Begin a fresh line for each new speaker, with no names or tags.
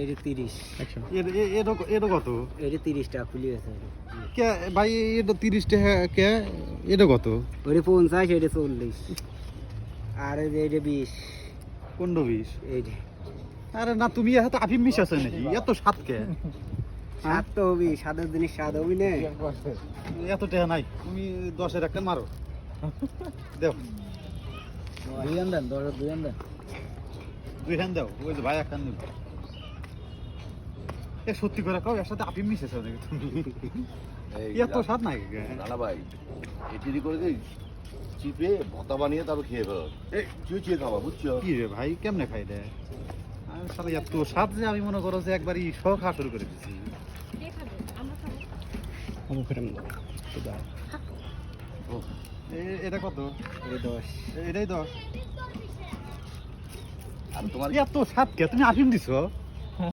এটা 30।
আচ্ছা এটা কত?
এটা 30 টাকা খুলি আছে।
কে ভাই এটা 30 টাকা কে? এটা কত?
ওরে 50, এটা 40। আর এটা 20।
কোনটা 20?
এই যে
আরে না, তুমি এত আফিম মিশাছো নাকি? এত স্বাদ কে?
স্বাদ তো হবি, স্বাদের জিনিস স্বাদ হবি না।
এত টাকা নাই, তুমি 10-এর একটা মারো। দেও
2 আন দেন, 10 2 আন দেন।
2 হ্যান্ড দাও, ওই যে ভাই একটা নিব। এ সত্যি করে কও, এর সাথে আফিম মিশাছো নাকি তুমি? এত স্বাদ নাই।
না ভাই, এটি করে দিই চিপে ভর্তা বানিয়ে তারপর খেয়ে ফেলো। এই চুয়ে খাবা, বুঝছো?
কি রে ভাই, কেমনে খাই রে? আমি শালা এত স্বাদ যে আমি মনে করো যে একবারই সব খাওয়া শুরু করে দিচ্ছি। এটা কত?
এই 10।
এটাই 10।
আর তোমার
এত স্বাদ কে? তুমি আফিম দিছো?